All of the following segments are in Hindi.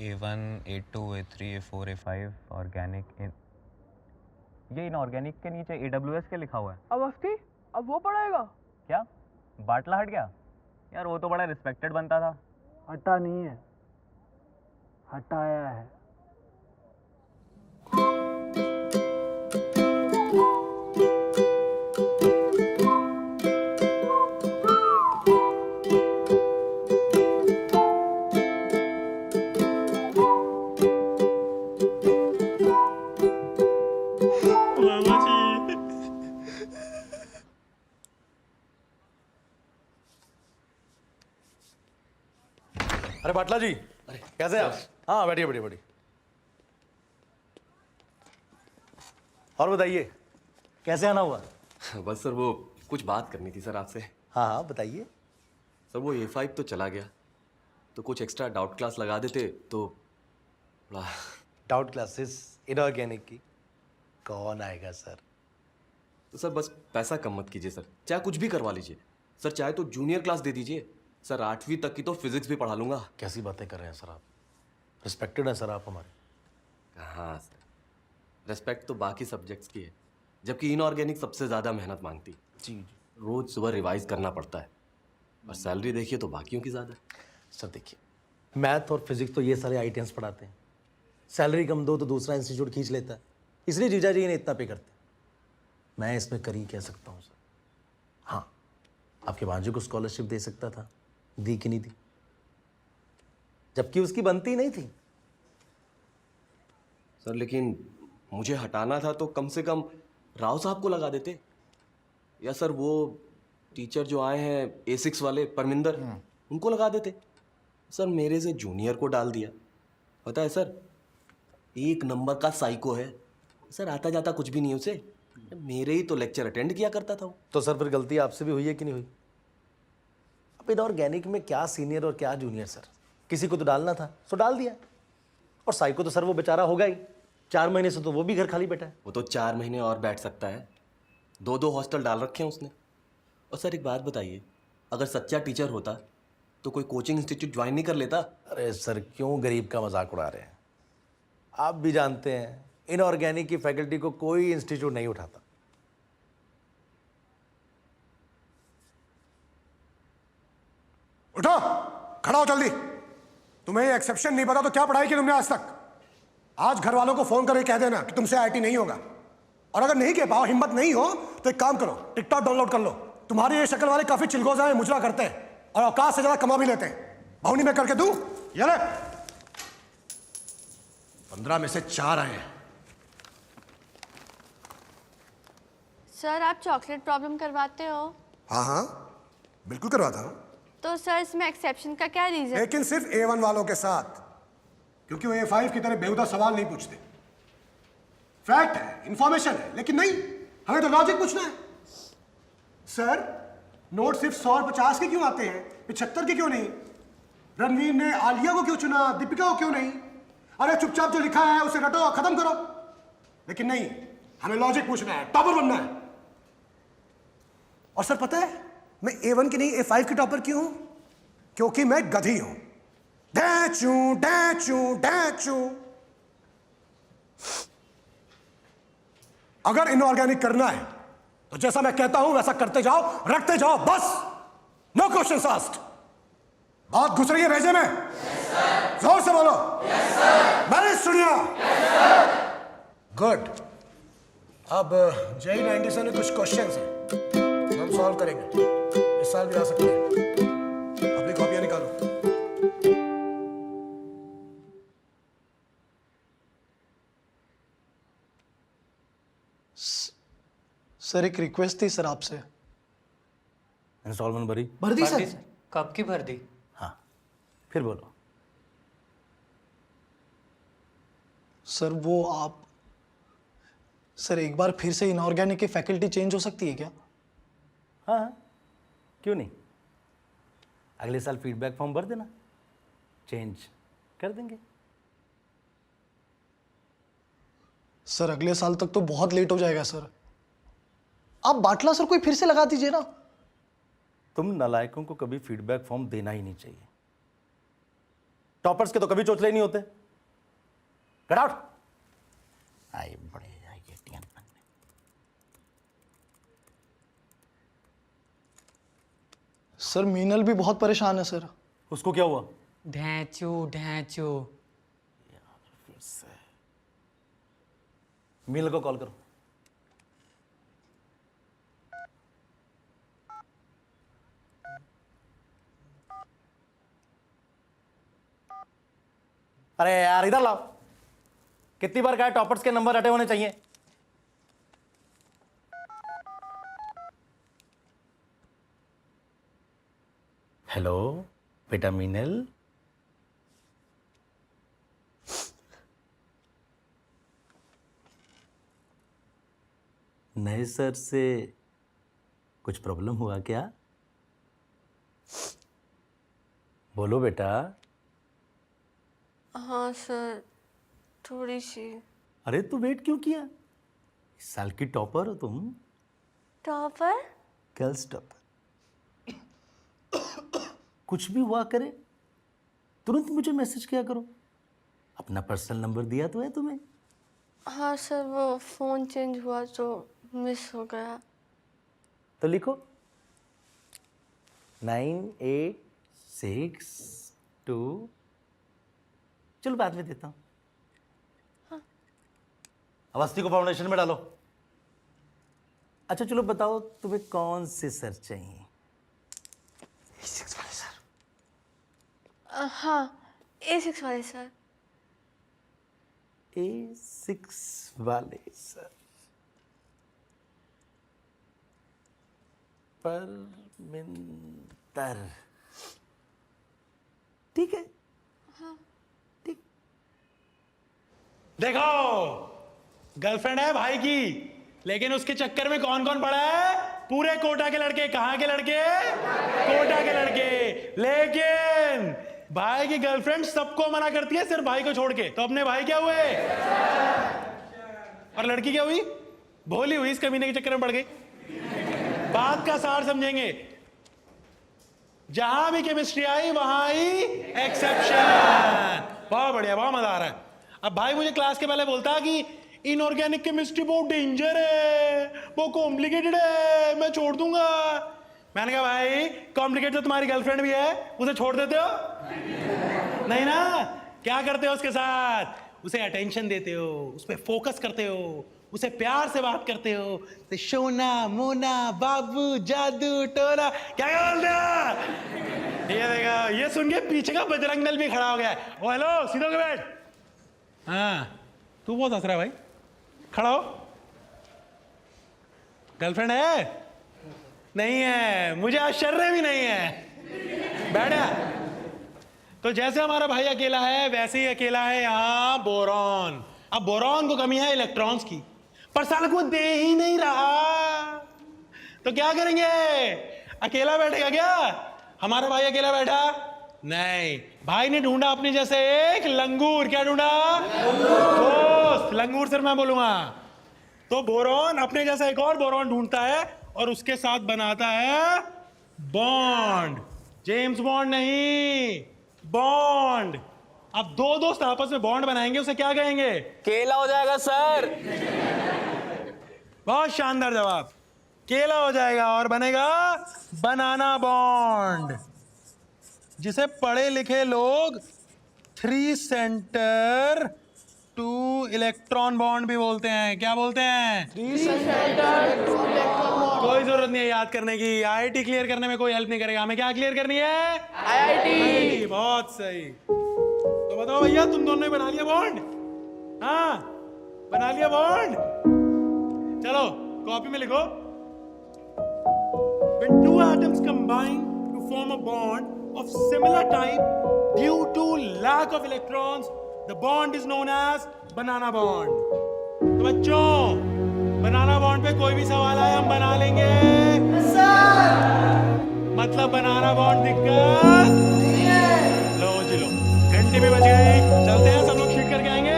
A1, A2, A3, A4, A5 organic in ये इनऑर्गेनिक के नीचे AWS के लिखा हुआ है। अब अफ्ती, अब वो पढ़ाएगा क्या बाटला हट गया? यार वो तो बड़ा रिस्पेक्टेड बनता था। हटा नहीं है, हटाया है। अरे बाटला जी, अरे कैसे हैं आप? हाँ बैठिए बैठिए बैठिए। और बताइए कैसे आना हुआ? बस सर वो कुछ बात करनी थी सर आपसे। हाँ हाँ बताइए। सर वो A5 तो चला गया, तो कुछ एक्स्ट्रा डाउट क्लास लगा देते तो थोड़ा। डाउट क्लासेस इनऑर्गेनिक की कौन आएगा सर? तो सर बस पैसा कम मत कीजिए सर, चाहे कुछ भी करवा लीजिए सर, चाहे तो जूनियर क्लास दे दीजिए सर, 8वीं तक की तो फिजिक्स भी पढ़ा लूंगा। कैसी बातें कर रहे हैं सर आप? रिस्पेक्टेड है सर आप हमारे। हाँ सर, रेस्पेक्ट तो बाकी सब्जेक्ट्स की है, जबकि इनऑर्गेनिक सबसे ज़्यादा मेहनत मांगती। जी जी रोज सुबह रिवाइज करना पड़ता है, और सैलरी देखिए तो बाकियों की ज़्यादा। सर देखिए, मैथ और फिजिक्स तो ये सारे आईटीएम्स पढ़ाते हैं, सैलरी कम दो तो दूसरा इंस्टीट्यूट खींच लेता है, इसलिए जीजा जी ने इतना पे करते हैं। मैं इसमें कर ही कह सकता हूँ सर। हाँ, आपके भांजे को स्कॉलरशिप दे सकता था, दी कि नहीं दी? जबकि उसकी बनती नहीं थी। सर लेकिन मुझे हटाना था तो कम से कम राव साहब को लगा देते, या सर वो टीचर जो आए हैं A6 वाले परमिंदर, उनको लगा देते। सर मेरे से जूनियर को डाल दिया। पता है सर, 1 नंबर का साइको है सर, आता जाता कुछ भी नहीं उसे, मेरे ही तो लेक्चर अटेंड किया करता था वो। तो सर फिर गलती आपसे भी हुई है कि नहीं हुई? अब इनऑर्गेनिक में क्या सीनियर और क्या जूनियर सर, किसी को तो डालना था सो डाल दिया। और साइको तो सर वो बेचारा होगा ही, 4 महीने से तो वो भी घर खाली बैठा है। वो तो 4 महीने और बैठ सकता है, 2-2 हॉस्टल डाल रखे हैं उसने। और सर एक बात बताइए, अगर सच्चा टीचर होता तो कोई कोचिंग इंस्टीट्यूट ज्वाइन नहीं कर लेता? अरे सर क्यों गरीब का मजाक उड़ा रहे हैं? आप भी जानते हैं इनऑर्गेनिक की फैकल्टी को कोई इंस्टीट्यूट नहीं उठाता। उठो, खड़ा हो जल्दी। तुम्हें ये एक्सेप्शन नहीं पता तो क्या पढ़ाई की तुमने आज तक? आज घर वालों को फोन करके कह देना कि तुमसे आईटी नहीं होगा, और अगर नहीं कह पाओ, हिम्मत नहीं हो, तो एक काम करो, टिकटॉक डाउनलोड कर लो। तुम्हारी ये शक्ल वाले काफी चिलगोजा है, मुजरा करते हैं और औकात से ज्यादा कमा भी लेते हैं। भावनी में करके दूं? ये ले, 15 में से 4 आए हैं। सर आप चॉकलेट प्रॉब्लम करवाते हो? हाँ हाँ बिल्कुल करवाता हूं। तो सर इसमें एक्सेप्शन का क्या रीजन? लेकिन सिर्फ A1 वालों के साथ, क्योंकि वो A5 की तरह बेहुदा सवाल नहीं पूछते। फैक्ट है, इंफॉर्मेशन है, लेकिन नहीं, हमें तो लॉजिक पूछना है। सर नोट सिर्फ 100 और 50 के क्यों आते हैं, 75 के क्यों नहीं? रणवीर ने आलिया को क्यों चुना, दीपिका को क्यों नहीं? अरे चुपचाप जो लिखा है उसे रटो, खत्म करो। लेकिन नहीं, हमें लॉजिक पूछना है, टॉपर बनना है। और सर पता है मैं A1 की नहीं A5 की टॉपर क्यों हूं? क्योंकि मैं गधी हूं। डैचू डैचू डैचू। अगर इनऑर्गेनिक करना है तो जैसा मैं कहता हूं वैसा करते जाओ, रखते जाओ, बस। No questions asked. बात घुस रही है भेजे में? yes, जोर से बोलो। yes, मैंने सुनिया। गुड। अब JEE 90 में कुछ क्वेश्चंस हैं, हम सॉल्व करेंगे। इस साल भी आ सकते हैं। अपनी कॉपियां निकालो। सर एक रिक्वेस्ट थी सर आपसे। इंस्टॉलमेंट भरी? भर दी सर। कब की भर दी? हाँ फिर बोलो। सर वो आप, सर एक बार फिर से इनऑर्गेनिक की फैकल्टी चेंज हो सकती है क्या? हाँ हाँ क्यों नहीं, अगले साल फीडबैक फॉर्म भर देना, चेंज कर देंगे। सर अगले साल तक तो बहुत लेट हो जाएगा सर। आप बाटला सर कोई फिर से लगा दीजिए ना। तुम नालायकों को कभी फीडबैक फॉर्म देना ही नहीं चाहिए। टॉपर्स के तो कभी चोचले नहीं होते। Get out. आई बड़े IITian बनने। सर मीनल भी बहुत परेशान है सर। उसको क्या हुआ? ढैंचू ढैंचू। मीनल को कॉल करो। अरे यार इधर लाओ। कितनी बार कहा टॉपर्स के नंबर हटे होने चाहिए। हेलो बेटा मीनल। नए सर से कुछ प्रॉब्लम हुआ क्या? बोलो बेटा। हाँ सर, थोड़ी सी। अरे तू वेट क्यों किया? इस साल की टॉपर हो तुम। टॉपर? Girls topper. कुछ भी हुआ करे तुरंत मुझे मैसेज किया करो। अपना पर्सनल नंबर दिया तो है तुम्हें। हाँ सर, वो फ़ोन चेंज हुआ तो मिस हो गया। तो लिखो 9862। चलो बाद में देता हूं। अवस्थी को फाउंडेशन में डालो। अच्छा चलो बताओ तुम्हें कौन से सर चाहिए? A6 वाले सर। हाँ, A6 वाले सर। A6 वाले सर। परमिंदर। ठीक है। ठीक। देखो, गर्लफ्रेंड है भाई की, लेकिन उसके चक्कर में कौन कौन पड़ा है? पूरे कोटा के लड़के। कहाँ के लड़के? कोटा के लड़के। लेकिन भाई की गर्लफ्रेंड सबको मना करती है, सिर्फ भाई को छोड़ के। तो अपने भाई क्या हुए? और लड़की क्या हुई? भोली हुई, इस कमीने के चक्कर में पड़ गई। बात का सार समझेंगे। जहां भी केमिस्ट्री आई वहां आई एक्सेप्शन। बहुत बढ़िया, बहुत मजा आ रहा है। अब भाई मुझे क्लास के पहले बोलता कि इनऑर्गेनिक केमिस्ट्री बहुत डेंजर है, वो कॉम्प्लिकेटेड है, मैं छोड़ दूंगा। मैंने कहा भाई कॉम्प्लिकेटेड तो तुम्हारी गर्लफ्रेंड भी है, उसे छोड़ देते हो? नहीं ना? क्या करते हो उसके साथ? उसे अटेंशन देते हो, उस पर फोकस करते हो, उसे प्यार से बात करते हो। तो सोना मोना बाबू जादू टोना क्या बोलते हो? ये देखो, ये सुन के पीछे का बजरंग दल भी खड़ा हो गया है। ओ हेलो, सीधो के बैठ। हाँ, तू बहुत हंस रहा है भाई, खड़ा हो। गर्लफ्रेंड है? नहीं है, मुझे आश्चर्य भी नहीं है। बैठा। तो जैसे हमारा भाई अकेला है, वैसे ही अकेला है यहाँ बोरॉन। अब बोरॉन को कमी है इलेक्ट्रॉन्स की, पर साल को दे ही नहीं रहा। तो क्या करेंगे? अकेला बैठेगा क्या? हमारा भाई अकेला बैठा नहीं, भाई ने ढूंढा अपने जैसे एक लंगूर। क्या ढूंढा? दोस्त। लंगूर सिर्फ मैं बोलूंगा। तो बोरॉन अपने जैसा एक और बोरॉन ढूंढता है और उसके साथ बनाता है बॉन्ड। जेम्स बॉन्ड नहीं, बॉन्ड। अब दो दोस्त आपस में बॉन्ड बनाएंगे, उसे क्या कहेंगे? केला हो जाएगा सर। बहुत शानदार जवाब। केला हो जाएगा और बनेगा बनाना बॉन्ड, जिसे पढ़े लिखे लोग 3 सेंटर 2 इलेक्ट्रॉन बॉन्ड भी बोलते हैं। क्या बोलते हैं? 3 सेंटर 2 इलेक्ट्रॉन बॉन्ड। कोई जरूरत नहीं है याद करने की। IIT क्लियर करने में कोई हेल्प नहीं करेगा। हमें क्या क्लियर करनी है? IIT। बहुत सही। तो बताओ भैया, तुम दोनों ने बना लिया बॉन्ड? हाँ, बना लिया बॉन्ड। चलो कॉपी में लिखो। When 2 atoms combine to form a bond of similar type due to lack of electrons, the bond is known as banana bond. तो बच्चों, बनाना बॉन्ड पे कोई भी सवाल आए हम बना लेंगे। मतलब बनाना बॉन्ड दिक्कत नहीं है। लो जी लो, घंटी भी बज गई। चलते हैं, सब लोग शीट करके आएंगे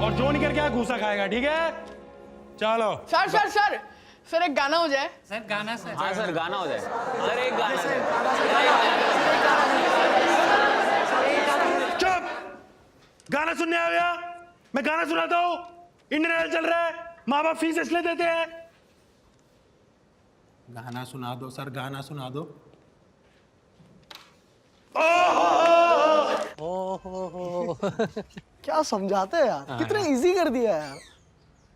और जो नहीं करके आया घूसा खाएगा। ठीक है, चलो। सर सर सर, सर एक गाना हो जाए। सर गाना सर। हाँ सर, गाना हो जाए। अरे गाना। चुप। गाना सुनने आया भैया? मैं गाना सुनाता हूँ। इंडियन आइडल चल रहा है, माँ बाप फीस इसलिए देते हैं। गाना सुना दो सर, गाना सुना दो। क्या समझाते हैं यार, कितने इजी कर दिया है यार।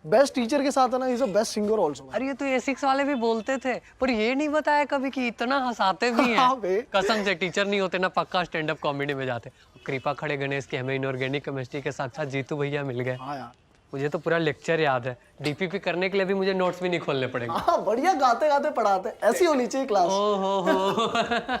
बेस्ट टीचर के साथ है ना, is a best singer also. अरे ये तो A6 वाले भी बोलते थे, पर ये नहीं बताया कभी कि इतना हंसाते भी हैं। हाँ बे। कसम से टीचर नहीं होते ना पक्का स्टैंड अप कॉमेडी में जाते। कृपा खड़े गणेश के हमें इनऑर्गेनिक केमिस्ट्री के साथ साथ जीतू भैया मिल गए। हाँ यार, मुझे तो पूरा लेक्चर याद है। डीपीपी करने के लिए भी मुझे नोट्स भी नहीं खोलने पड़ेंगे। हाँ बढ़िया गाते गाते पढ़ाते, ऐसी होनी चाहिए क्लास। ओहो हो